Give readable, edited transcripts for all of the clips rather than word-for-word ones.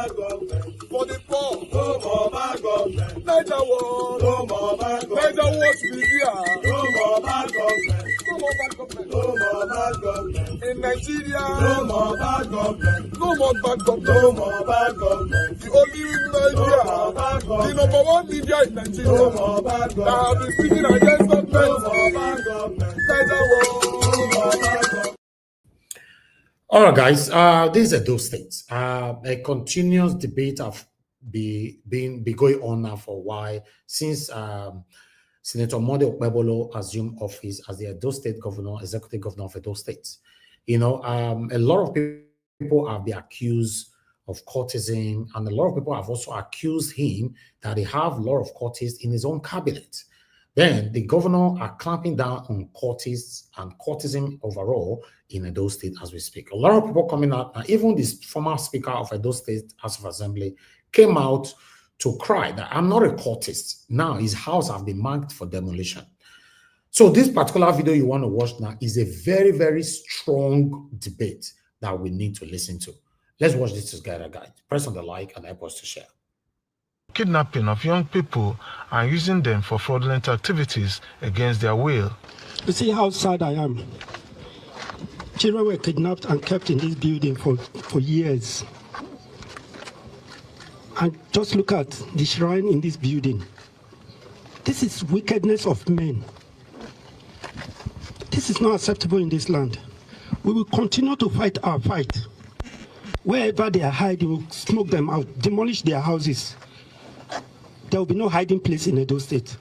bad government. For the poor, no more bad government. Niger war, no more bad government. Niger war to be here. No more bad government. No more bad government. No more bad government. In Nigeria, no more bad government. No more bad government. No more bad government. The only media, the number one media in Nigeria, no more bad government. That have been speaking against government. No more bad government. Niger war, no more bad government. All right, guys. This is Edo State. A continuous debate have been going on now for a while since Senator Edo Okpebholo assumed office as the Edo State governor, executive governor of Edo State. You know, a lot of people have been accused of cultism, and a lot of people have also accused him that he have a lot of cultists in his own cabinet. Then the governor are clamping down on cultists and cultism overall in Edo State as we speak. A lot of people coming out, and even this former speaker of Edo State House of Assembly came out to cry that I'm not a cultist. Now his house have been marked for demolition. So this particular video you want to watch now is a very, very strong debate that we need to listen to. Let's watch this together, guys. Press on the like and help us to share. Kidnapping of young people and using them for fraudulent activities against their will. You see how sad I am. Children were kidnapped and kept in this building for years. And just look at the shrine in this building. This is wickedness of men. This is not acceptable in this land. We will continue to fight our fight. Wherever they are hiding, we'll smoke them out, demolish their houses. There will be no hiding place in Edo State.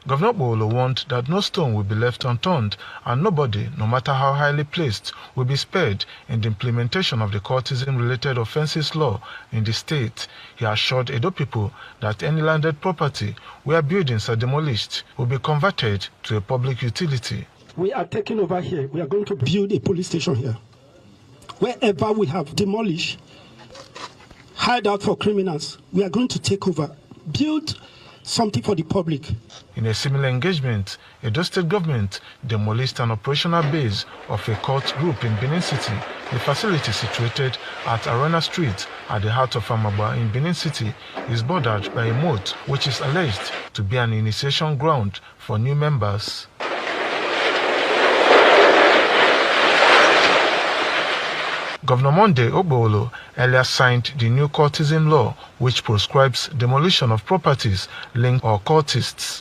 Governor Okpebholo warned that no stone will be left unturned and nobody, no matter how highly placed, will be spared in the implementation of the cultism-related offences law in the state. He assured Edo people that any landed property where buildings are demolished will be converted to a public utility. We are taking over here. We are going to build a police station here. Wherever we have demolished, hideout for criminals, we are going to take over, build something for the public. In a similar engagement, Edo State government demolished an operational base of a cult group in Benin City. The facility situated at Arena Street at the heart of Amaba in Benin City is bordered by a moat which is alleged to be an initiation ground for new members. Governor Monday Okpebholo earlier signed the new cultism law, which prescribes demolition of properties linked or cultists.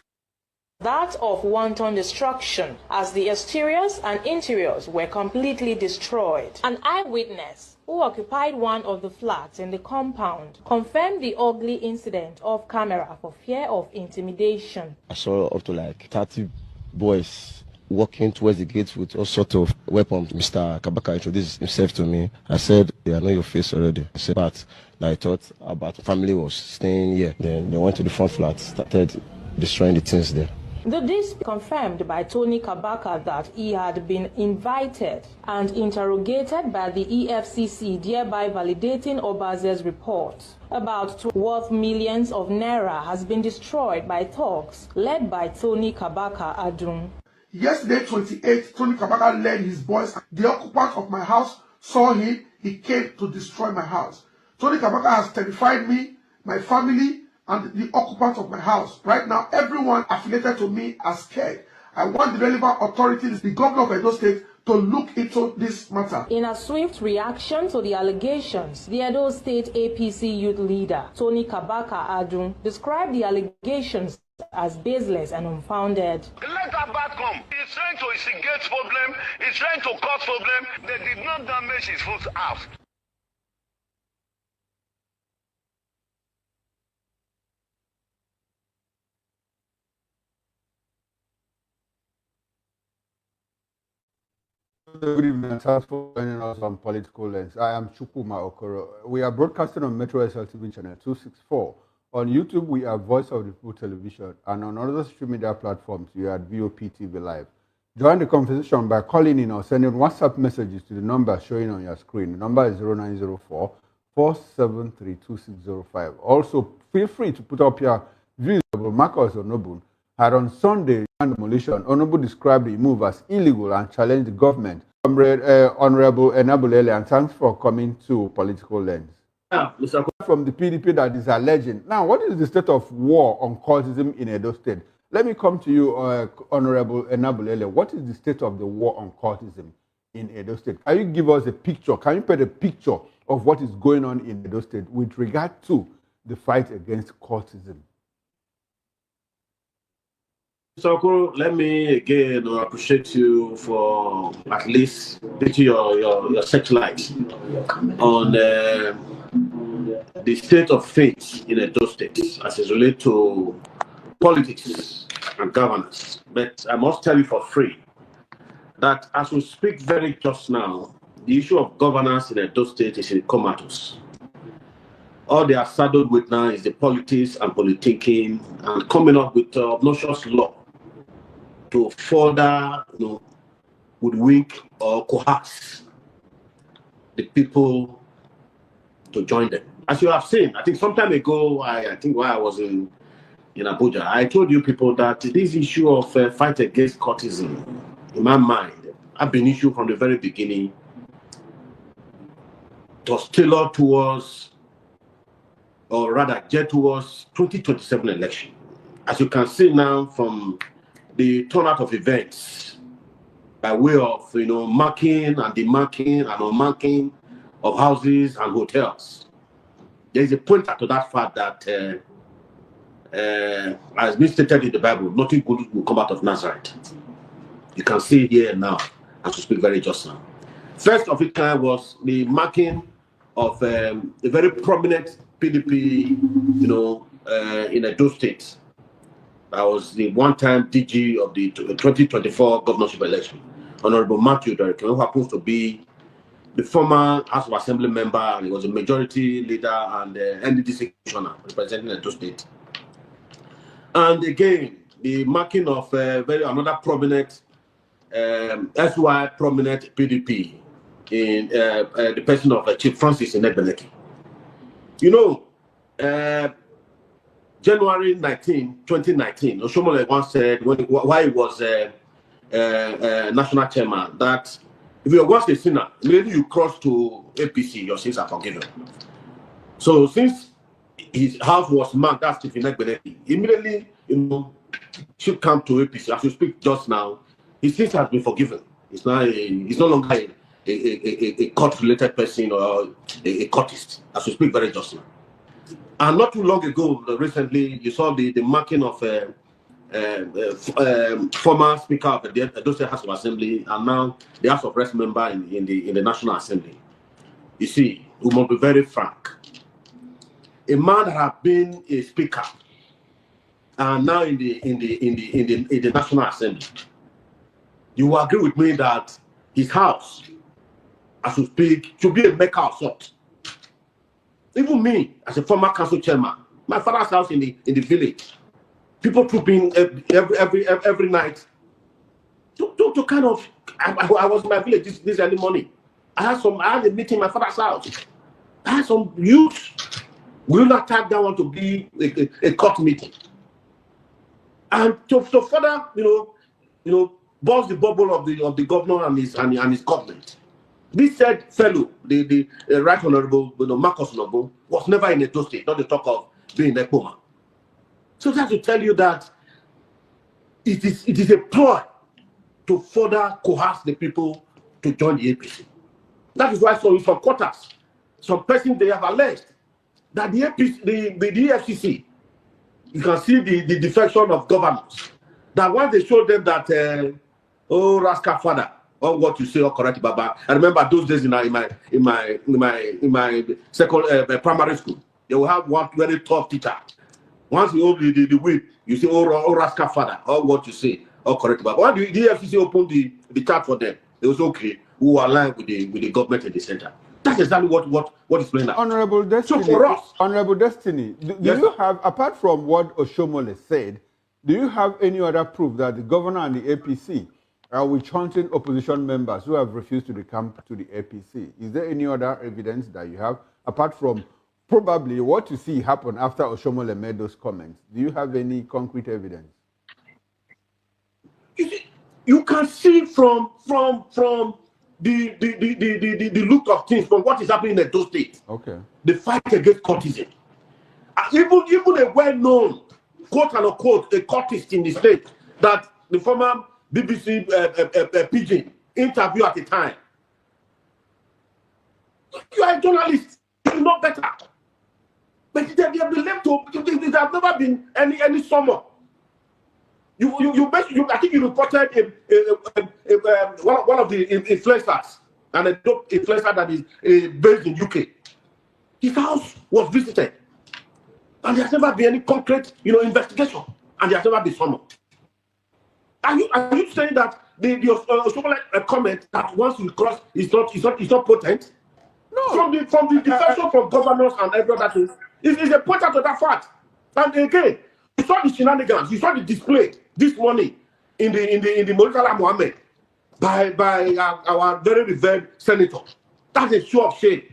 That of wanton destruction, as the exteriors and interiors were completely destroyed. An eyewitness who occupied one of the flats in the compound confirmed the ugly incident off camera for fear of intimidation. I saw up to like 30 boys walking towards the gate with all sorts of weapons. Mr. Kabaka introduced himself to me. I said, I know your face already. I said, but I thought about family was staying here. Then they went to the front flat, started destroying the things there. This confirmed by Tony Kabaka that he had been invited and interrogated by the EFCC, thereby validating Obaze's report. About worth millions of naira has been destroyed by thugs led by Tony Kabaka Adun. Yesterday, 28th, Tony Kabaka led his boys. The occupant of my house saw him. He came to destroy my house. Tony Kabaka has terrified me, my family, and the occupant of my house. Right now, everyone affiliated to me are scared. I want the relevant authorities, the governor of Edo State, to look into this matter. In a swift reaction to the allegations, the Edo State APC youth leader, Tony Kabaka Adun, described the allegations as baseless and unfounded. Let that bad come. He's trying to instigate problem. He's trying to cause problem. They did not damage his foot house. Good evening. Thanks for joining us on Political Lens. I am Chukwuma Okoro. We are broadcasting on Metro SLTV channel 264. On YouTube, we are Voice of the People Television, and on other streaming media platforms, we are at VOP TV Live. Join the conversation by calling in or sending WhatsApp messages to the number showing on your screen. The number is 0904-473-2605. Also, feel free to put up your views about Marcus Onobun. Had on Sunday, demolition, Onobun described the move as illegal and challenged the government. Honorable Enabulele, and thanks for coming to Political Lens. from the PDP that is alleging. Now, what is the state of war on cultism in Edo State? Let me come to you, Honorable Enabulele. What is the state of the war on cultism in Edo State? Can you give us a picture? Can you paint a picture of what is going on in Edo State with regard to the fight against cultism? So, let me again appreciate you for at least putting your searchlight on the state of things in Edo State as it relates to politics and governance. But I must tell you for free that as we speak very just now, the issue of governance in Edo State is in comatose. All they are saddled with now is the politics and politicking and coming up with obnoxious law to further, hoodwink or coerce the people to join them. As you have seen, I think some time ago, I think while I was in Abuja, I told you people that this issue of fight against cultism, in my mind, have been issue from the very beginning. It was tailored towards, or rather, geared towards 2027 election. As you can see now from the turnout of events, by way of marking and demarking and unmarking of houses and hotels, there is a pointer to that fact that, as been stated in the Bible, nothing good will come out of Nazareth. You can see here now, as we speak very just now. First of it was the marking of a very prominent PDP, in Edo State. That was the one-time DG of the 2024 governorship election, Honorable Matthew Derek, who happens to be the former House of Assembly member, and he was a majority leader and NDDC commissioner representing Edo State. And again, the marking of another prominent, SY prominent PDP in the person of Chief Francis Enebeleke. January 19, 2019, Oshomole once said, while he was national chairman, that if you are once a sinner, immediately you cross to APC, your sins are forgiven. So since his house was marked, that's Chief Enebeleke, immediately, should come to APC. As you speak just now, his sins has been forgiven. He's no longer a court-related person or a courtist, as we speak very just now. And not too long ago, recently, you saw the marking of former Speaker of the Edo State House of Assembly and now the House of Reps member in the National Assembly. You see, we must be very frank. A man that has been a speaker and now in the National Assembly, you will agree with me that his house, as we speak, should be a maker of sort. Even me, as a former council chairman, my father's house in the village, people trooping every night to kind of. I was in my village this early morning. I had a meeting in my father's house. I had some youth. We will not tag that one to be a court meeting, and to further, burst the bubble of the governor and his government. This said fellow, the Right Honorable Marcus Nobo, was never in Edo State, not to talk of being in Ekpoma. So that's to tell you that it is a ploy to further coerce the people to join the APC. That is why in some quarters, some persons they have alleged that the APC, the EFCC, you can see the defection of governors. That once they showed them that, rascal father, or what you say, or correct, Baba. I remember those days in my second primary school, they will have one very tough teacher. Once you hold the whip, you say, oh rascal father, or what you say, or correct, Baba. When the FCC opened the chat for them, it was okay. Who align with the government in the center. That's exactly what is playing out. Honorable Destiny. So for us, Honorable Destiny, do you have, apart from what Oshomole said, do you have any other proof that the governor and the APC are witch-hunting opposition members who have refused to come to the APC? Is there any other evidence that you have, apart from probably what you see happen after Oshomole made those comments? Do you have any concrete evidence? You can see from the look of things from what is happening in Edo State. Okay. The fight against cultism. Even a well-known, quote and unquote, a cultist in the state that the former BBC pigeon interview at the time. You are a journalist, you know better. But they have been left to, there have never been any summer. I think you reported one of the influencers, and a dope influencer that is based in UK. His house was visited, and there has never been any concrete, investigation, and there has never been summoned. Are you saying that the comment that once you cross is not potent? No. From the defense from governors and every other thing, is a pointer to that fact. And again, you saw the shenanigans, you saw the display this morning in the Murtala Mohammed by our very revered senator. That's a show of shame.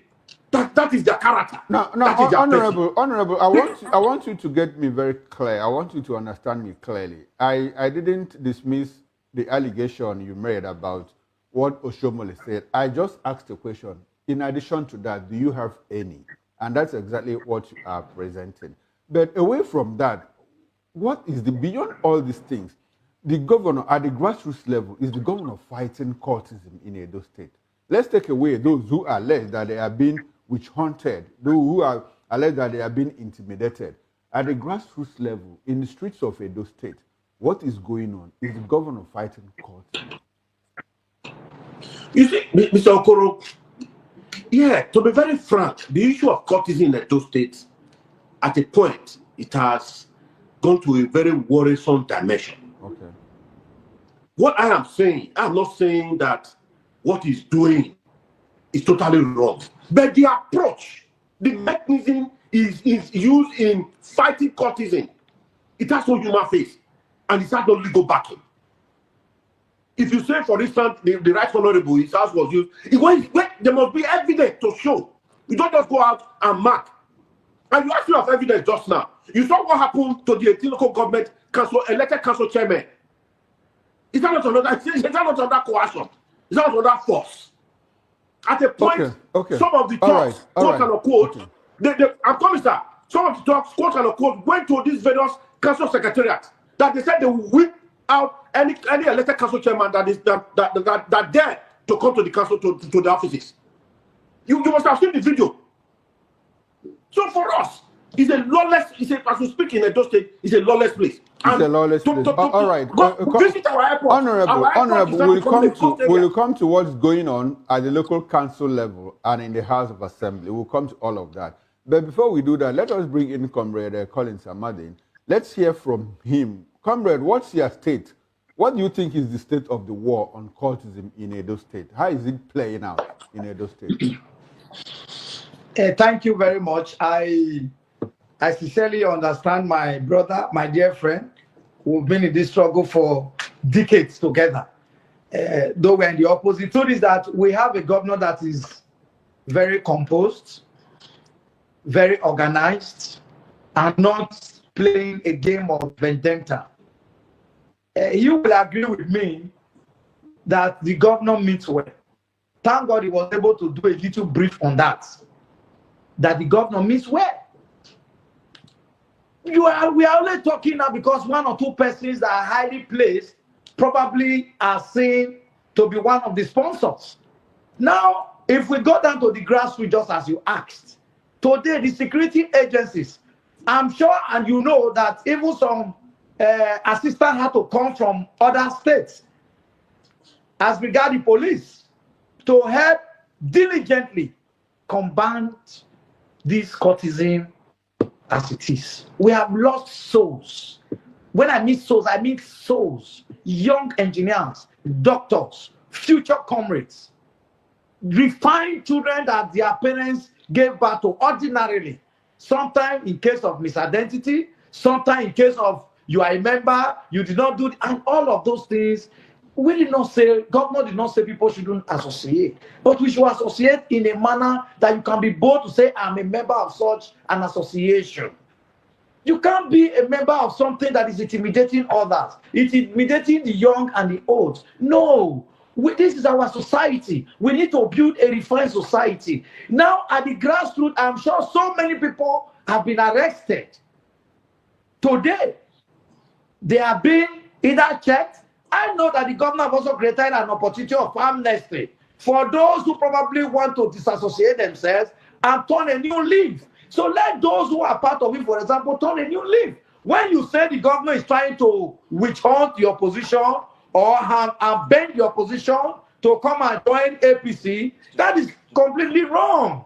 That is their character. No, honorable. I want you to get me very clear. I want you to understand me clearly. I didn't dismiss the allegation you made about what Oshomole said. I just asked a question. In addition to that, do you have any? And that's exactly what you are presenting. But away from that, what is beyond all these things? The governor at the grassroots level, is the governor fighting cultism in Edo State? Let's take away those who allege that they are being witch hunted, those who are alleged that they are being intimidated. At the grassroots level, in the streets of Edo State, what is going on? Is the governor fighting cultism? You see, Mr. Okoro, yeah, to be very frank, the issue of cultism in Edo State, at a point, it has gone to a very worrisome dimension. Okay. What I am saying, I'm not saying that what he's doing is totally wrong, but the approach, the mechanism is used in fighting cultism. It has no human face, and it has no legal backing. If you say, for instance, the right honorable, his house was used, there must be evidence to show. You don't just go out and mark. And you actually have evidence just now. You saw what happened to the 18 local government council, elected council chairman. Is that not another coercion? Is that not another force? At a point, some of the talks, quote and unquote, I'm coming, sir. Some of the talks, quote and unquote, went to these various council secretariats that they said they will whip out any elected council chairman that dare to come to the council to the offices. You must have seen the video. So for us, it's a lawless. As we speak in Edo State, it's a lawless place. It's a lawless place. All right. Visit our airport. Honorable, we'll come to what's going on at the local council level and in the House of Assembly. We'll come to all of that. But before we do that, let us bring in Comrade Colin Samadin. Let's hear from him. Comrade, what's your state? What do you think is the state of the war on cultism in Edo State? How is it playing out in Edo State? Thank you very much. I sincerely understand my brother, my dear friend, who've been in this struggle for decades together. Though we're in the opposite. Truth is that we have a governor that is very composed, very organized, and not playing a game of vendetta. You will agree with me that the governor meets well. Thank God he was able to do a little brief on that. That the governor meets well. We are only talking now because one or two persons that are highly placed probably are seen to be one of the sponsors. Now, if we go down to the grassroots, just as you asked, today the security agencies, I'm sure and you know that even some assistants had to come from other states as regard the police to help diligently combat this cultism as it is. We have lost souls. When I mean souls, I mean souls. Young engineers, doctors, future comrades, refined children that their parents gave birth to ordinarily. Sometimes in case of misidentity, sometimes in case of you are a member, you did not do it, and all of those things. We did not say, governor did not say people shouldn't associate, but we should associate in a manner that you can be bold to say, I'm a member of such an association. You can't be a member of something that is intimidating others. It's intimidating the young and the old. No, This is our society. We need to build a refined society. Now, at the grassroots, I'm sure so many people have been arrested. Today, they are being either checked. I know that the government have also created an opportunity of amnesty for those who probably want to disassociate themselves and turn a new leaf. So let those who are part of it, for example, turn a new leaf. When you say the government is trying to witch hunt your position or have bend your position to come and join APC, that is completely wrong.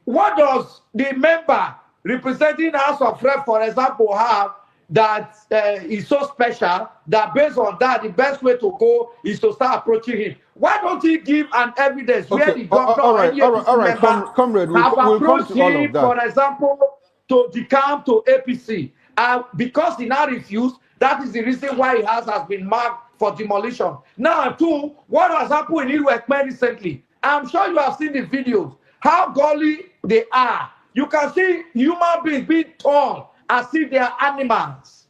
What does the member representing House of Rep, for example, have that is so special that based on that, the best way to go is to start approaching him? Why don't he give an evidence where the governor all right, comrade, have we'll come approached to all him, of that. for example, to decamp to APC? Because he now refused, that is the reason why his house has been marked for demolition. Now, too, what has happened in Edo State recently? I'm sure you have seen the videos, how golly they are. You can see human beings being torn as if they are animals.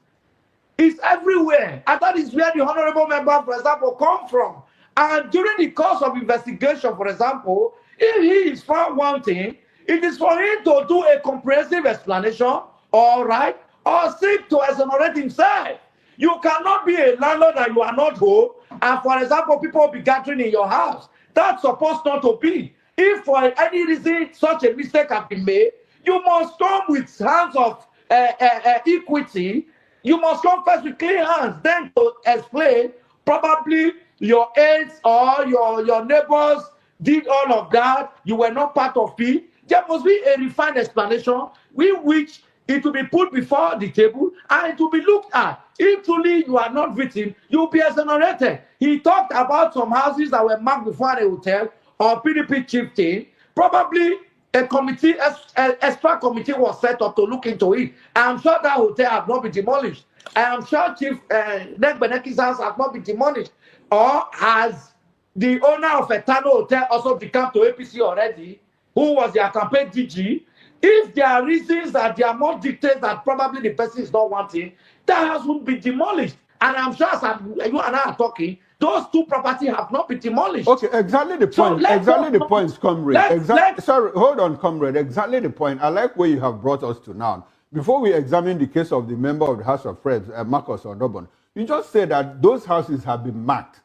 It's everywhere. And that is where the honorable member, for example, come from. And during the course of investigation, for example, if he is found wanting, it is for him to do a comprehensive explanation, all right, or seek to exonerate himself. You cannot be a landlord and you are not home, and for example, people will be gathering in your house. That's supposed not to be. If for any reason such a mistake has been made, you must come with hands of equity. You must come first with clean hands, then to explain probably your aides or your neighbors did all of that. You were not part of it. There must be a refined explanation with which it will be put before the table and it will be looked at. If truly you are not victim, you will be exonerated. He talked about some houses that were marked before a hotel or PDP chieftain. Probably a committee, extra committee was set up to look into it. I'm sure that hotel has not been demolished. I am sure Chief Nek Beneki's house has not been demolished. Or has the owner of Etano Hotel also become to APC already, who was their campaign DG? If there are reasons that there are more dictates that probably the person is not wanting, that house will be demolished. And I'm sure as you and I are talking, those two properties have not been demolished. Okay, exactly the point. So exactly the point, comrade. Sorry, hold on, comrade. Exactly the point. I like where you have brought us to now. Before we examine the case of the member of the House of Reps, Marcus Ondobon, you just said that those houses have been marked,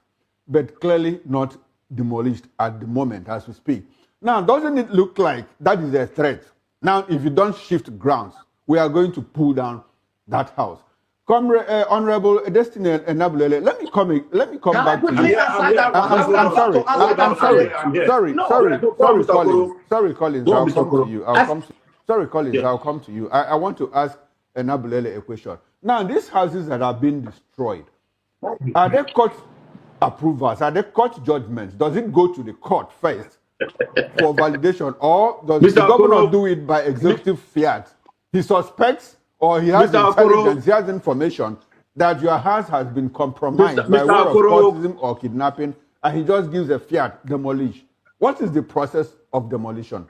but clearly not demolished at the moment as we speak. Now, doesn't it look like that is a threat? Now, if you don't shift grounds, we are going to pull down that house. Honorable Destiny Enabulele, let me come back to you. Sorry, Collins. I'll come to you. I want to ask Enabulele a question. Now, these houses that are being destroyed, are they court approvals? Are they court judgments? Does it go to the court first for validation, or does the governor do it by executive fiat? He suspects, or he has intelligence, he has information that your house has been compromised by way of cultism or kidnapping, and he just gives a fiat, demolish. What is the process of demolition?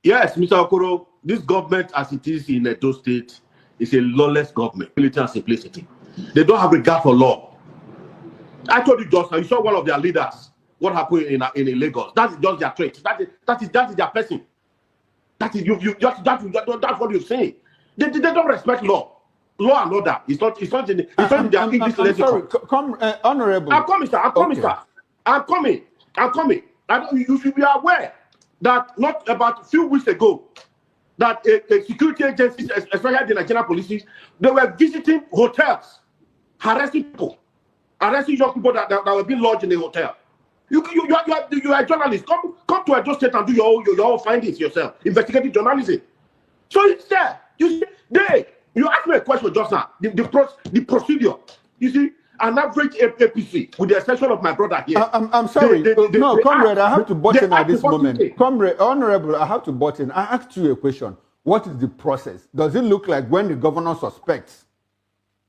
Yes, Mr. Okoro, this government as it is in Edo State is a lawless government, military and simplicity. They don't have regard for law. I told you just now, you saw one of their leaders, what happened in Lagos. That is just their trait. That is their person. That is that's what you're saying. They don't respect law. Law and order. It's not in their English lexicon. Honorable. I'm coming, sir. I'm coming. You should be aware that not about a few weeks ago, that a security agencies, especially the Nigerian police, they were visiting hotels, harassing people, arresting young people that were being lodged in the hotel. You are a journalist. Come to Edo State and do your own findings yourself. Investigative journalism. So it's there. You see, you asked me a question just now. The procedure. You see, an average APC, with the exception of my brother here. I'm sorry. Comrade, I have to butt in at this moment. Comrade, Honorable, I have to butt in. I asked you a question. What is the process? Does it look like when the governor suspects,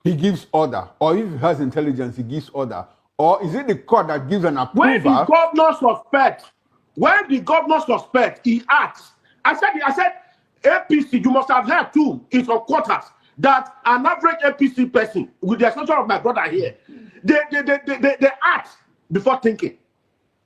he gives order, or if he has intelligence, he gives order? Or is it the court that gives an approval? When the governor suspects, he acts. I said, APC, you must have heard too, in some quarters, that an average APC person, with the exception of my brother here, they act before thinking.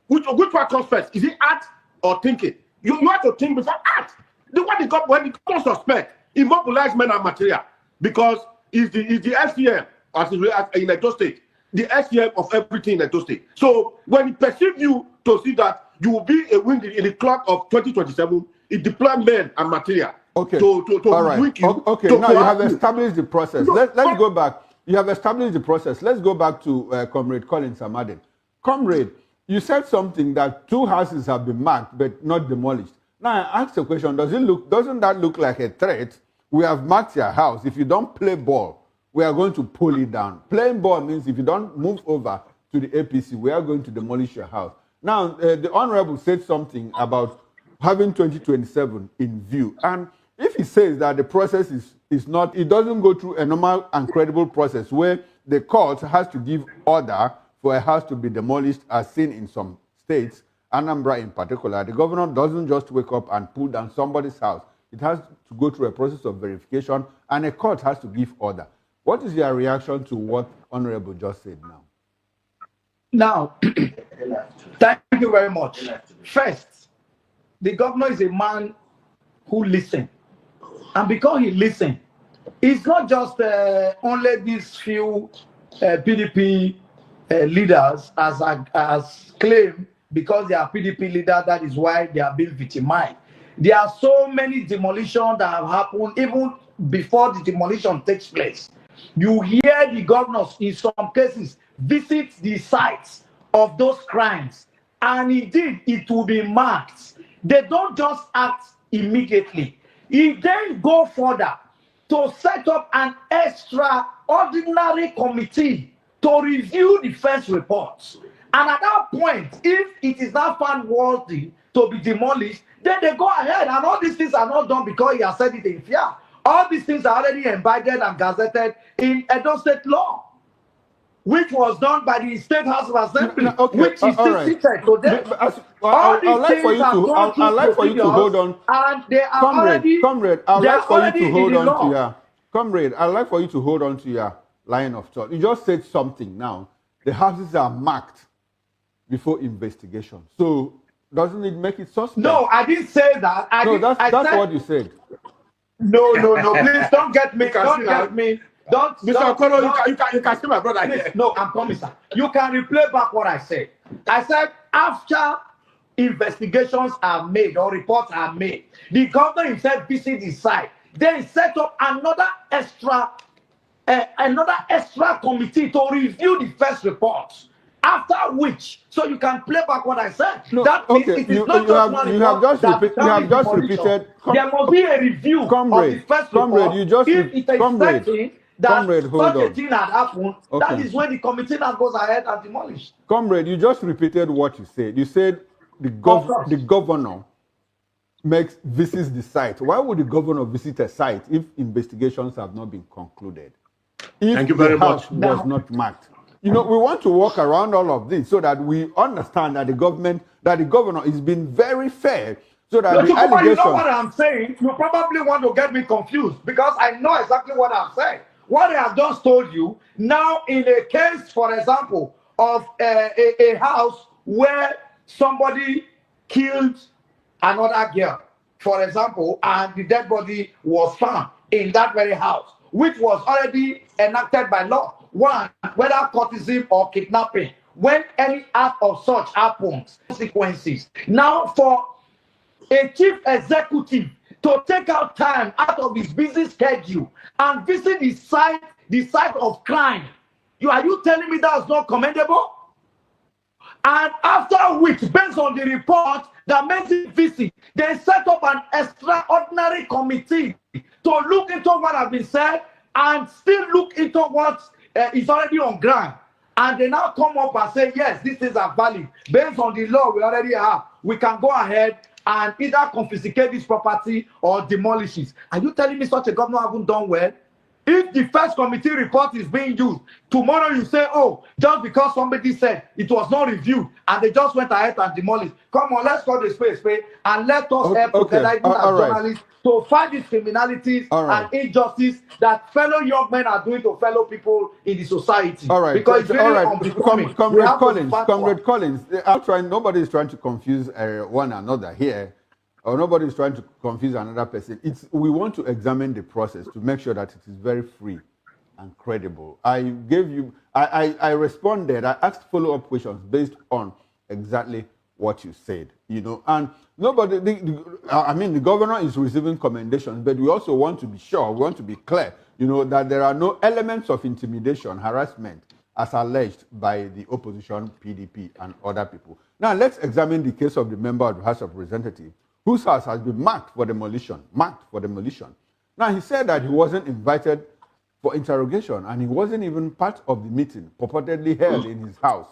Which one comes first? Is it act or thinking? You have to think before act. When the government suspect, immobilize men and material, because it's the SCM as in Edo State, the SCM of everything in Edo State. So when it perceive you to see that you will be a win in the clock of 2027, it deploy men and material. Okay. All right. Okay. Now you have established the process. Let's go back. You have established the process. Let's go back to Comrade Collins Amadin. Comrade, you said something that 2 houses have been marked but not demolished. Now I ask the question: doesn't that look like a threat? We have marked your house. If you don't play ball, we are going to pull it down. Playing ball means if you don't move over to the APC, we are going to demolish your house. Now the Honorable said something about having 2027 in view, and if he says that the process is not, it doesn't go through a normal and credible process where the court has to give order for a house to be demolished, as seen in some states, Anambra in particular. The governor doesn't just wake up and pull down somebody's house. It has to go through a process of verification, and a court has to give order. What is your reaction to what Honorable just said now? Now, thank you very much. First, the governor is a man who listens. And because he listens, it's not just only these few PDP leaders as claim because they are PDP leaders, that is why they are being victimized. There are so many demolitions that have happened even before the demolition takes place. You hear the governors in some cases visit the sites of those crimes, and indeed it will be marked. They don't just act immediately. He then go further to set up an extraordinary committee to review the first reports. And at that point, if it is not found worthy to be demolished, then they go ahead. And all these things are not done because he has said it in fear. All these things are already embedded and gazetted in Edo State law, which was done by the State House of Assembly, which is still seated today. All these things have gone through procedures, and they are Comrade, I'd like for you to hold on to your... Comrade, I'd like for you to hold on to your line of thought. You just said something now. The houses are marked before investigation. So doesn't it make it suspect? No, I didn't say that. That's what you said. No. Please don't get me. Don't get me. Don't, Mr. Okoro, you can see my brother here. No, I'm coming, sir. You can replay back what I said. I said after investigations are made or reports are made, the governor himself visit the site, then set up another extra committee to review the first reports. After which, so you can play back what I said. No, that means it is not just one report. You have just repeated. There must be a review of the first report. If it is certain that such a thing had happened, that is when the committee now goes ahead and demolishes. Comrade, you just repeated what you said. You said the governor visits the site. Why would the governor visit a site if investigations have not been concluded? If Thank you very much. Was not marked. You know, we want to walk around all of this so that we understand that the governor is being very fair. So that the allegation... You know what I'm saying? You probably want to get me confused because I know exactly what I'm saying. What I have just told you, now in a case, for example, of a house where somebody killed another girl, for example, and the dead body was found in that very house, which was already enacted by law. One, whether cultism or kidnapping, when any act of such happens, consequences. Now, for a chief executive to take out time out of his busy schedule and visit the site of crime, are you telling me that's not commendable? And after which, based on the report that makes it visit, they set up an extraordinary committee to look into what has been said and still look into what is already on ground. And they now come up and say, yes, these things are valid. Based on the law we already have, we can go ahead and either confiscate this property or demolish it. Are you telling me such a governor hasn't done well? If the first committee report is being used, tomorrow you say, oh, just because somebody said it was not reviewed and they just went ahead and demolished. Come on, let's call the space, and let us help together, even as journalists, to fight these criminalities and injustice that fellow young men are doing to fellow people in the society. All right. Because it's really unbecoming. Comrade Collins, nobody is trying to confuse one another here. Or nobody is trying to confuse another person. We want to examine the process to make sure that it is very free and credible. I responded. I asked follow-up questions based on exactly what you said. And nobody. The governor is receiving commendations, but we also want to be sure. We want to be clear. That there are no elements of intimidation, harassment, as alleged by the opposition, PDP, and other people. Now let's examine the case of the member of the House of Representatives, whose house has been marked for demolition. Now, he said that he wasn't invited for interrogation, and he wasn't even part of the meeting purportedly held in his house.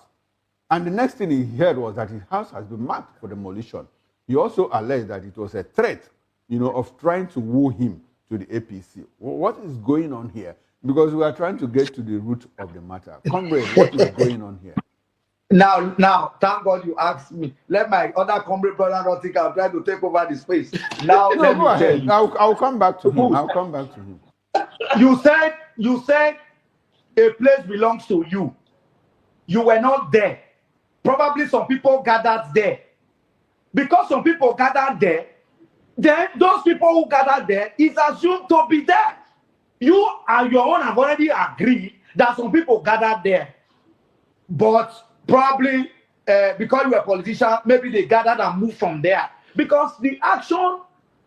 And the next thing he heard was that his house has been marked for demolition. He also alleged that it was a threat, of trying to woo him to the APC. What is going on here? Because we are trying to get to the root of the matter. Comrade, what is going on here? Now, thank God you asked me. Let my other comrade brother not think I'll try to take over the space. Now, no, go ahead. I'll come back to him. You said a place belongs to you. You were not there. Probably some people gathered there. Because some people gathered there, then those people who gathered there is assumed to be there. You and your own have already agreed that some people gathered there. But probably because you were a politician, maybe they gathered and moved from there. Because the action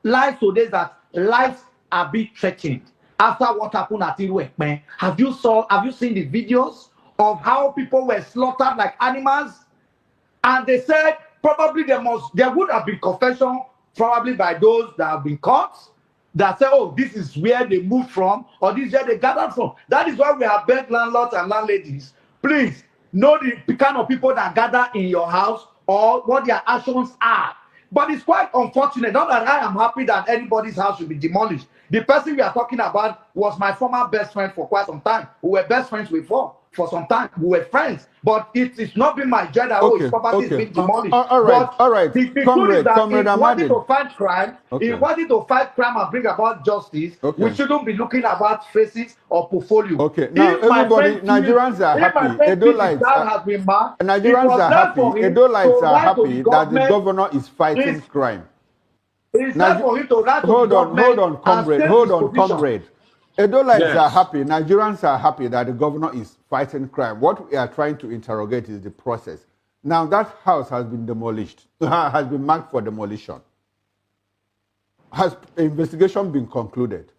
lies today that lives are being threatened after what happened at Edo Ekpe. Have you seen the videos of how people were slaughtered like animals? And they said probably there would have been confession probably by those that have been caught that say, oh, this is where they moved from, or this is where they gathered from. That is why we have begged landlords and landladies, please know the kind of people that gather in your house or what their actions are. But it's quite unfortunate. Not that I am happy that anybody's house should be demolished. The person we are talking about was my former best friend for quite some time. We were best friends before for some time. We were friends. But it is not been my job that his property is being demolished. All right. The truth is that if you wanted to fight crime, if you wanted to fight crime and bring about justice, we shouldn't be looking about faces or portfolio. Okay, now everybody, Nigerians are happy. Nigerians are happy. Edo lights are happy that the governor is fighting crime. It's time for him to write hold on, comrade. Edo lights are happy. Nigerians are happy that the governor is fighting crime. What we are trying to interrogate is the process. Now that house has been demolished, has been marked for demolition. Has investigation been concluded?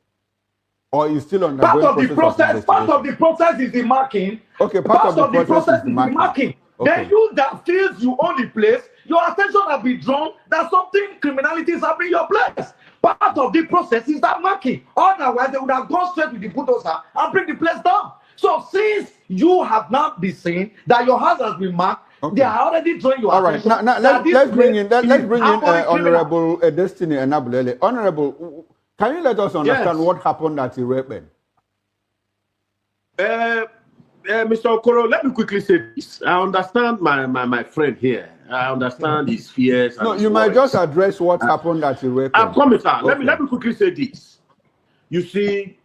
Or is still on the part of the process is the marking. Okay, part of the process is the marking. Okay. Then you that feels you own the place, your attention has been drawn that something criminality is happening in your place. Part of the process is that marking. Otherwise, they would have gone straight with the bulldozer and bring the place down. So since you have not been seen that your house has been marked, they are already drawing your attention. All right, now let's bring in Honorable Destiny Enabulele. Honorable, can you let us understand what happened at Irepe? Mr. Okoro, let me quickly say this. I understand my friend here. I understand his fears. No, you might just address what happened at Irepe. I promise, sir. Let me quickly say this. You see,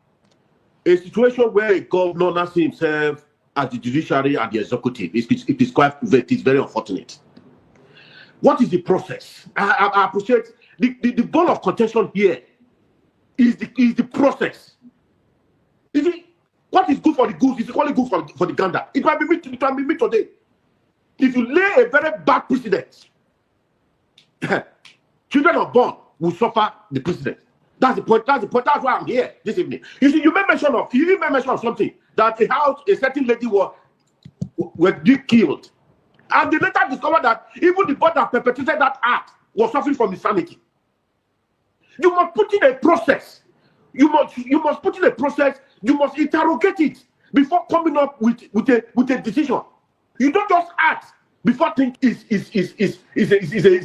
a situation where a governor sees himself as the judiciary and the executive, it is very unfortunate. What is the process? I appreciate the ball of contention here is the process. What is good for the goose is equally good for the gander. It might be me today. If you lay a very bad precedent, children unborn will suffer the precedent. That's the point. That's why I'm here this evening. You see, you made mention of something that a certain lady was killed, and they later discovered that even the body that perpetrated that act was suffering from insanity. You must put in a process. You must put in a process. You must interrogate it before coming up with a decision. You don't just act before think is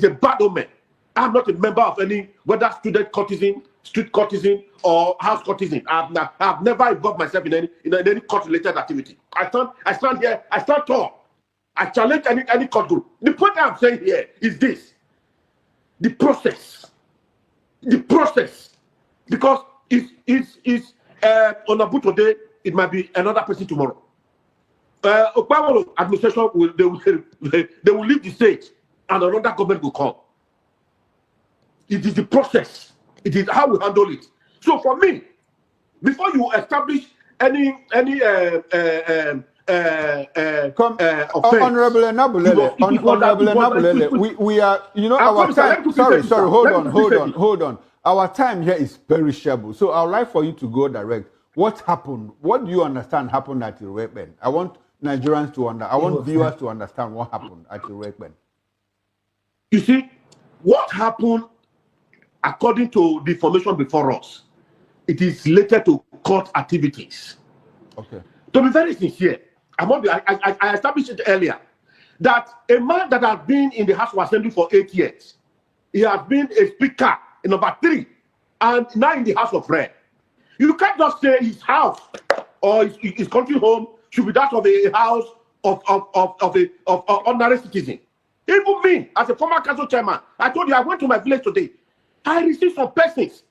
a bad omen. I'm not a member of any whether student cultism street courtesan or house courtesan. I've never involved myself in any court-related activity. I stand here, I stand tall. I challenge any court group. The point I'm saying here is this: the process, because it's on a boot today, it might be another person tomorrow. Okpebholo administration they will leave the state and another government will come. It is the process. It is how we handle it. So for me, before you establish any offense, Honorable Enabulele, we are, you know, our time. Sorry, hold on. Our time here is perishable. So I would like for you to go direct. What happened? What do you understand happened at Irekpen? I want Nigerians to I want viewers to understand what happened at Irekpen. You see, what happened, according to the information before us, it is related to court activities. Okay. To be very sincere, I established it earlier that a man that has been in the House of Assembly for 8 years, he has been a speaker in number 3, and now in the House of Rep. You can't just say his house or his country home should be that of a house of ordinary citizen. Even me, as a former council chairman, I told you I went to my village today. I received some persons.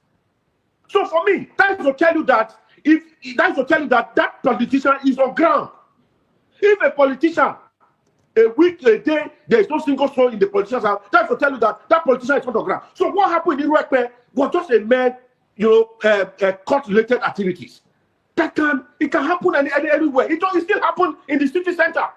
So for me, that's to tell you that that politician is on ground. If a politician, a week, a day, there is no single soul in the politician's house, that's to tell you that that politician is not on ground. So what happened in Irekpen was just a mere, court-related activities. It can happen anywhere. It still happen in the city center.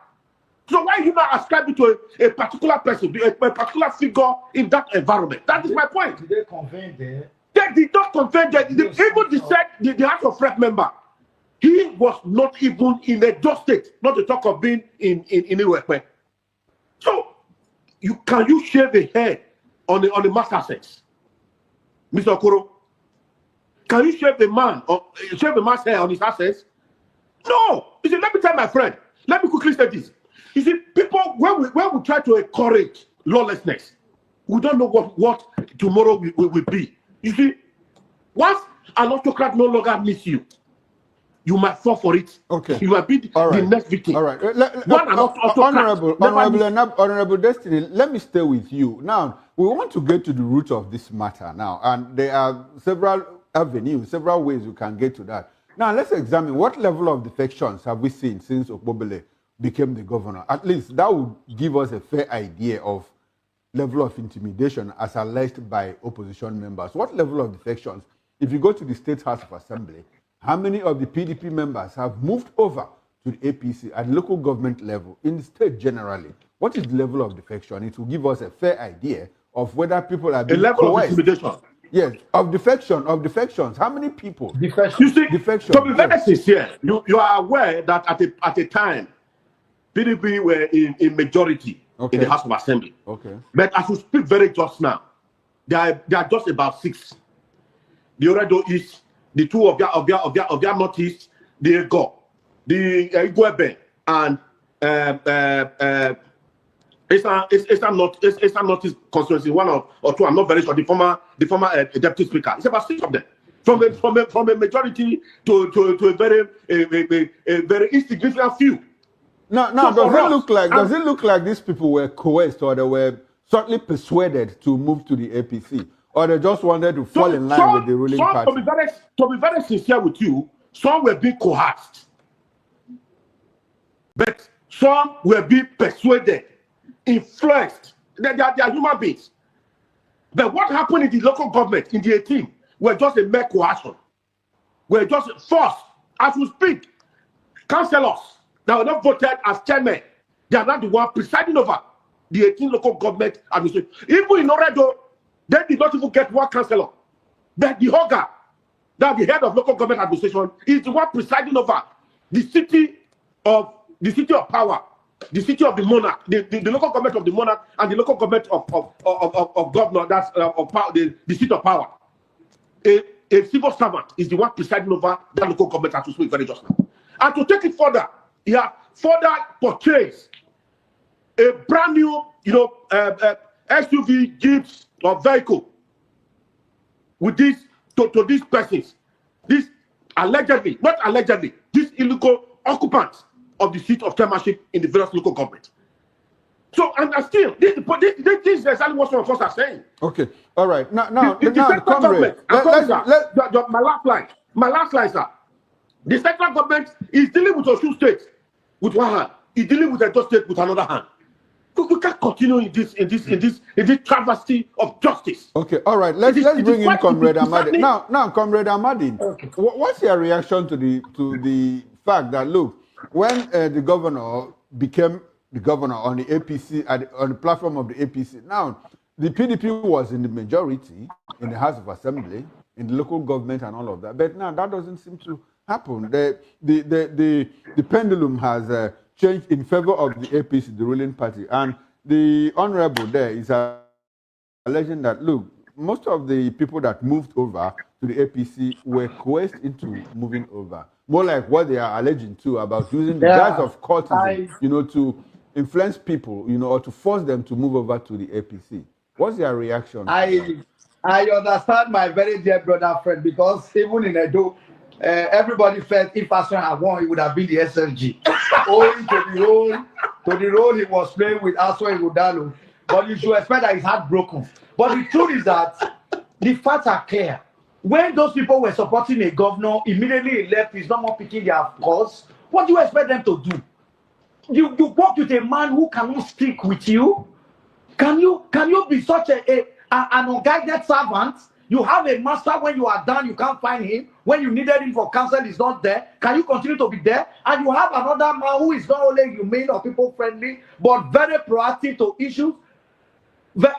So why you not ascribe it to a particular person, a particular figure in that environment? That is my point. Did they convene there? They did not convene there. Even the House of Rep member, he was not even in Edo State, not to talk of being in Irekpen. So can you shave a head on the master sense, Mr. Okoro? Can you shave a man's hair on his assets? No. You see, let me tell my friend. Let me quickly say this. You see, people, when we try to encourage lawlessness, we don't know what tomorrow will be. You see, once an autocrat no longer needs you, you might fall for it. Okay. You might be the next victim. All right. Honorable Destiny, let me stay with you. Now, we want to get to the root of this matter now, and there are several avenues, several ways you can get to that. Now, let's examine what level of defections have we seen since Okpebholo became the governor. At least that would give us a fair idea of level of intimidation as alleged by opposition members. What level of defections? If you go to the State House of Assembly, how many of the PDP members have moved over to the APC at local government level, in the state generally? What is the level of defection? It will give us a fair idea of whether people are being level of intimidation. Yes, of defections. How many people? Defection. You see, defection. To be very sincere, you are aware that at a time, PDP were in majority in the House of Assembly. Okay. But as we speak very just now, they are just about 6. The Oredo East, the 2 of their Northeast, the Ego, the Igwebe, and Eastern Northeast constituency, 1 or 2. I'm not very sure. The former deputy speaker. It's about 6 of them. From a majority to a very insignificant few. Now, so does it look like these people were coerced, or they were certainly persuaded to move to the APC, or they just wanted to fall in line with the ruling party? To be very sincere with you, some were being coerced, but some were being persuaded, influenced. They are human beings. But what happened in the local government in the 18 were just a mere coercion. We're just forced. As we speak, councillors that were not voted as chairmen, they are not the one presiding over the 18 local government administration. Even in Oredo, they did not even get 1 councillor. But the Hoga, that the head of local government administration, is the one presiding over the city of power, the city of the monarch, the local government of the monarch, and the local government of governor. That's of power, the seat of power. A civil servant is the one presiding over that local government, as we speak very just now. And to take it further, he has further purchased a brand new, SUV, Jeeps, or vehicle with this to these persons, this allegedly, not allegedly, these illegal occupants of the seat of chairmanship in the various local government. So, and still, this is exactly what some of us are saying. Okay, all right. Now, the central government, my last line, sir. The central government is dealing with Osun State with one hand, is dealing with Edo State with another hand. We can't continue in this travesty of justice. Okay, all right. Let's bring in Comrade Amadi. Now, Comrade Amadi, okay. What's your reaction to the fact that, look, when the governor became the governor on the APC, on the platform of the APC, now the PDP was in the majority in the House of Assembly, in the local government and all of that, but now that doesn't seem to happen. The pendulum has changed in favor of the APC, the ruling party, and the honorable there is alleging that, look, most of the people that moved over to the APC were coerced into moving over. More like what they are alleging too about using the guise of cultism, to influence people, or to force them to move over to the APC. What's your reaction? I understand my very dear brother friend, because even in Edo, everybody felt if Pastor had won, he would have been the SLG. Owing to the role he was playing with Aswa Ighodalo. But you should expect that his heart broken. But the truth is that the facts are clear. When those people were supporting a governor, immediately he left, he's no more picking their cause. What do you expect them to do? You work with a man who cannot stick with you? Can you be such an unguided servant? You have a master, when you are done, you can't find him. When you needed him for counsel, he's not there. Can you continue to be there? And you have another man who is not only humane or people friendly, but very proactive to issues,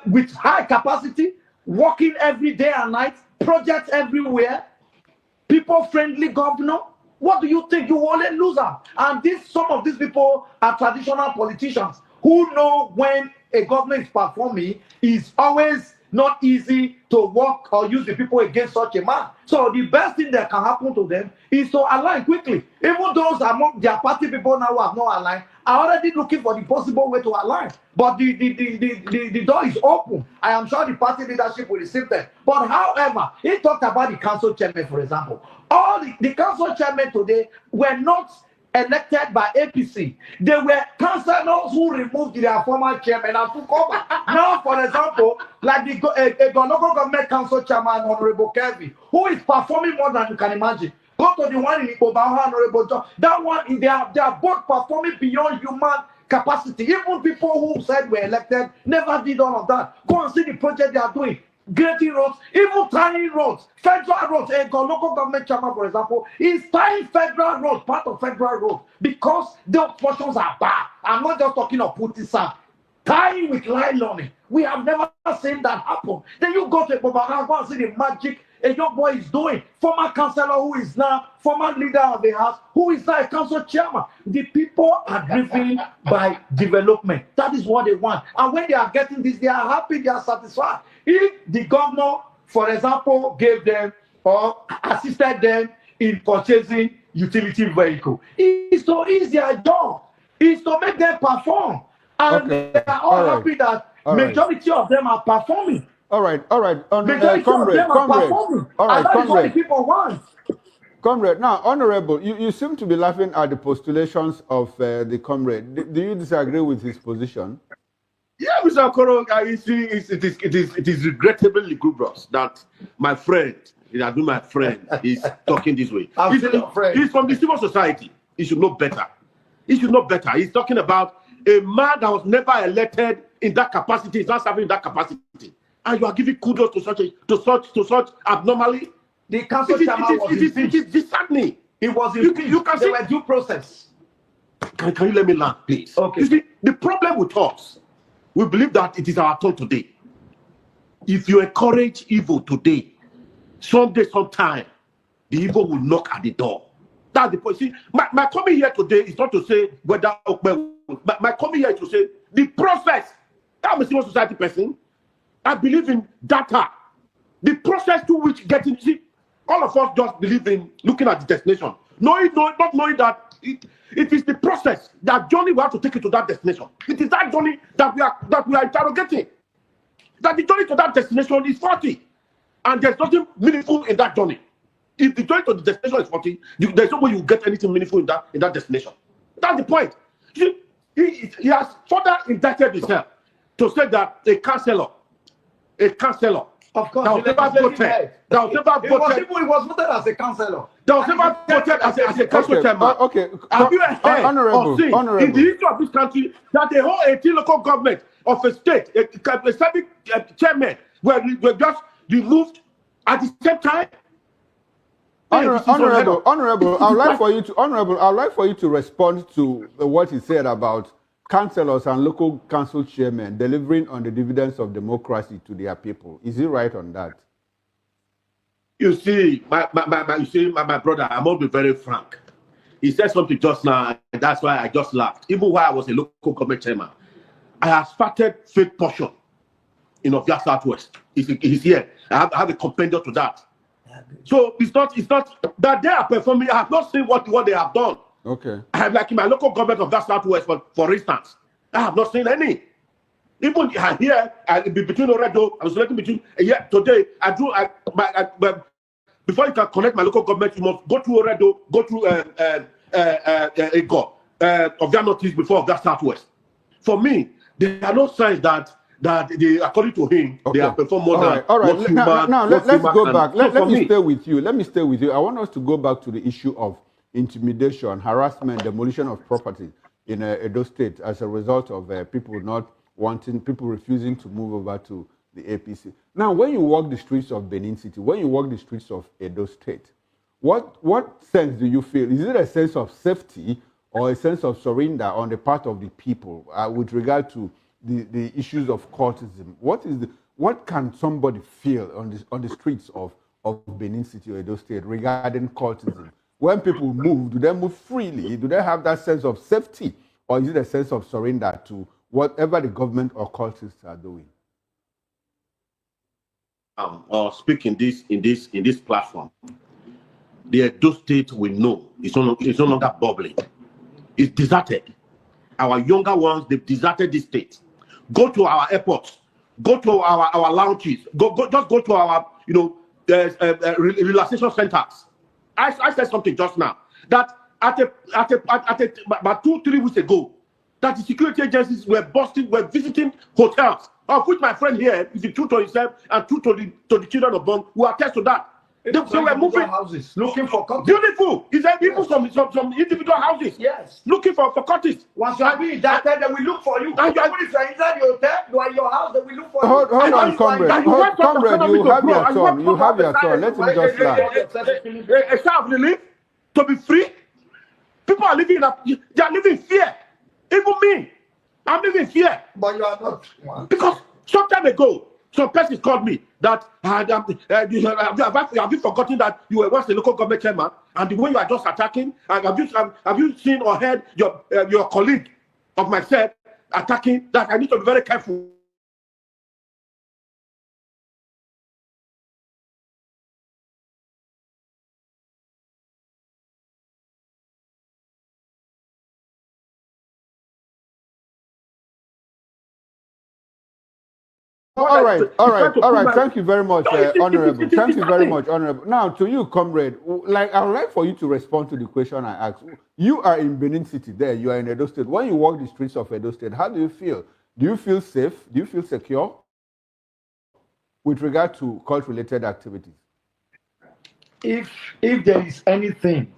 with high capacity, working every day and night, projects everywhere, people friendly governor. What do you think? You only loser. And some of these people are traditional politicians who know when a government is performing, is always not easy to work or use the people against such a man. So the best thing that can happen to them is to align quickly. Even those among their party people now who have not aligned are already looking for the possible way to align. But the door is open. I am sure the party leadership will receive them. But however, he talked about the council chairman, for example. All the council chairmen today were not elected by APC. They were councillors who removed their former chairman and took over. Now, for example, like the local government council chairman, Honorable Kevin, who is performing more than you can imagine. Go to the one in Ikobaha, Honorable John. That one, they are both performing beyond human capacity. Even people who said were elected never did all of that. Go and see the project they are doing. Grading roads, even tying roads, federal roads. A local government chairman, for example, is tying federal roads, part of federal roads, because those portions are bad. I'm not just talking of putting sand, tying with nylon. We have never seen that happen. Then you go to Bobana, go and see the magic a young boy is doing. Former councillor who is now former leader of the house, who is now a council chairman. The people are driven by development. That is what they want. And when they are getting this, they are happy, they are satisfied. If the governor, for example, gave them or assisted them in purchasing utility vehicle, it's to ease their job. It's to make them perform. And they are all happy that majority of them are performing. All right. Comrade. All right, comrade. What the people want. Comrade, now, Honorable, you seem to be laughing at the postulations of the comrade. Do you disagree with his position? Yeah, Mr. Okoro, it is regrettably lugubrious that my friend, is talking this way. He's from the civil society. He should know better. He's talking about a man that was never elected in that capacity. He's not serving in that capacity. And you are giving kudos to such abnormally. The council chairman was impeached. It is disheartening. It was impeached. You can see a due process. Can you let me learn, please? Okay. You see, the problem with us, we believe that it is our turn today. If you encourage evil today, someday, sometime, the evil will knock at the door. That's the point. See, my coming here today is not to say whether my coming here is to say the process. I'm a civil society person. I believe in data. The process to which getting, see, all of us just believe in looking at the destination. Not knowing that it is the process, that journey we have to take it to that destination. It is that journey that we are interrogating. That the journey to that destination is 40. And there's nothing meaningful in that journey. If the journey to the destination is 40, there's no way you get anything meaningful in that destination. That's the point. He has further indicted himself to say that a counselor, of course, that was never voted, he was voted as a counselor. That was never voted as a council chairman. Okay. Have you heard or seen in the history of this country that the whole 18 local government of a state, a serving chairman, were just removed at the same time? Honorable, I'd like for you to respond to what he said about councillors and local council chairmen delivering on the dividends of democracy to their people. Is he right on that? You see, my brother, I must be very frank. He said something just now, and that's why I just laughed. Even while I was a local government chairman, I have started faith portion in Ovia Southwest. He's here. I have a compendium to that. So it's not that they are performing. I have not seen what they have done. Okay. I have, like in my local government of that Southwest, for instance, I have not seen any. Even here, between Oredo, I was selecting between today. Before you can connect my local government, you must go through Oredo, go through Ego of that Northeast before of that Southwest. For me, there are no signs that they, according to him, they have performed more than all right. Now let's go back. Let me stay with you. I want us to go back to the issue of intimidation, harassment, demolition of property in Edo State as a result of people refusing to move over to the APC. Now, when you walk the streets of Benin City, when you walk the streets of Edo State, what sense do you feel? Is it a sense of safety or a sense of surrender on the part of the people with regard to the issues of cultism? What can somebody feel on the streets of Benin City or Edo State regarding cultism? When people move, do they move freely? Do they have that sense of safety, or is it a sense of surrender to whatever the government or cultists are doing? Or speak in this platform, the Edo State we know is no longer bubbling. It's deserted. Our younger ones, they've deserted this state. Go to our airports, go to our lounges, just go to our relaxation centers. I said something just now that about 2-3 weeks ago, that the security agencies were visiting hotels, of which my friend here is true to himself and true to the children of Bong who attest to that. They were moving houses looking for cultists. Beautiful. Is there people some individual houses? Yes. Looking for cultists. Once you are being indicted, they will look for you. And if you are inside your hotel, you are in your house, they will look for you. Hold on, comrade. You have your turn. You have your turn. Let him just land. A sigh of relief to be free. People are living they are living in fear. Even me, I'm living in fear. But you are not. Because some time ago, some person called me that have you forgotten that you were once a local government chairman, and the way you are just attacking, and have you seen or heard your colleague of myself attacking, that I need to be very careful. All right. Thank you very much, Honorable. Thank you very much, Honorable. Now, to you, comrade, I would like for you to respond to the question I asked. You are in Benin City there. You are in Edo State. When you walk the streets of Edo State, how do you feel? Do you feel safe? Do you feel secure with regard to cult-related activities? If there is anything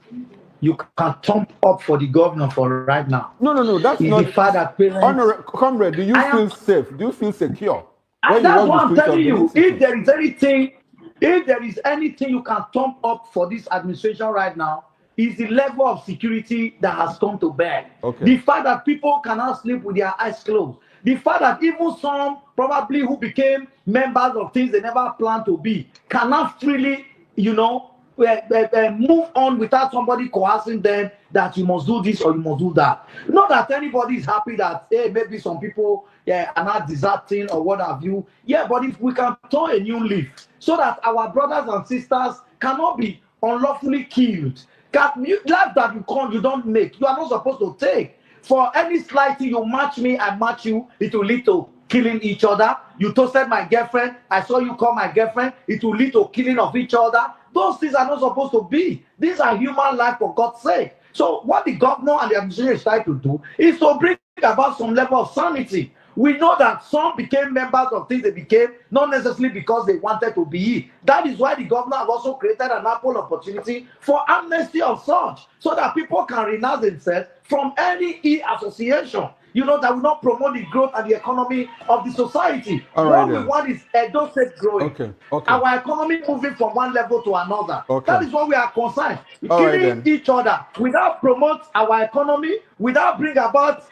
you can thump up for the governor for right now. No, that's not the fact that parents... Comrade, do you feel safe? Do you feel secure? And that's what I'm telling you. If there is anything you can thump up for this administration right now, is the level of security that has come to bear. Okay. The fact that people cannot sleep with their eyes closed. The fact that even some probably who became members of things they never planned to be cannot freely, move on without somebody coercing them that you must do this or you must do that. Not that anybody is happy that, hey, maybe some people are not deserting or what have you. Yeah, but if we can turn a new leaf so that our brothers and sisters cannot be unlawfully killed. Life that you don't make, you are not supposed to take. For any slight thing, you match me, I match you, it will lead to killing each other. You toasted my girlfriend. I saw you call my girlfriend. It will lead to killing of each other. Those things are not supposed to be. These are human life, for God's sake. So what the governor and the administration is trying to do is to bring about some level of sanity. We know that some became members of things they became, not necessarily because they wanted to be. That is why the governor has also created an ample opportunity for amnesty of such, so that people can renounce themselves from any association, you know, that will not promote the growth and the economy of the society. What we want is Edo State growing. Our economy moving from one level to another. That is what we are concerned. Killing each other without promote our economy, without bring about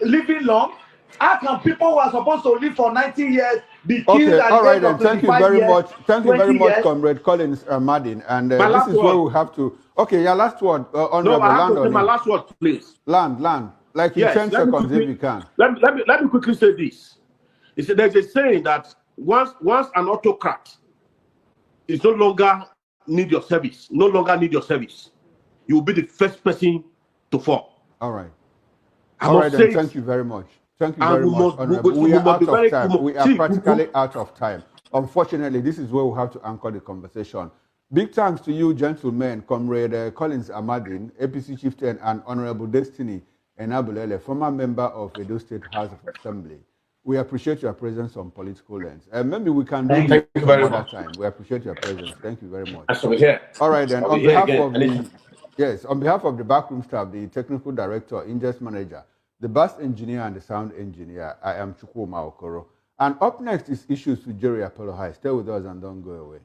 living long. How can people who are supposed to live for 90 years be killed at the age of 25 Thank you very years, much. Thank you very much, Comrade Collins Madin. And this is where we have to. Okay, your last word. No, I have to say my last word, please. Land. Like in 10 seconds, if you can. Let me quickly say this. There's a saying that once an autocrat is no longer need your service, you will be the first person to fall. All right. Then, thank you very much. Thank you very much, Honorable. We are out of time. We are practically out of time. Unfortunately, this is where we have to anchor the conversation. Big thanks to you, gentlemen, Comrade Collins Amadin, APC Chieftain, and Honorable Destiny Enabulele, former member of Edo State House of Assembly. We appreciate your presence on Political Lens. And maybe we can do it another time. We appreciate your presence. Thank you very much. All right, then. On behalf of the backroom staff, the technical director, Ingest manager, the bus engineer, and the sound engineer, I am Chukwu Okoro. And up next is Issues with Jerry Apollo High. Stay with us and don't go away.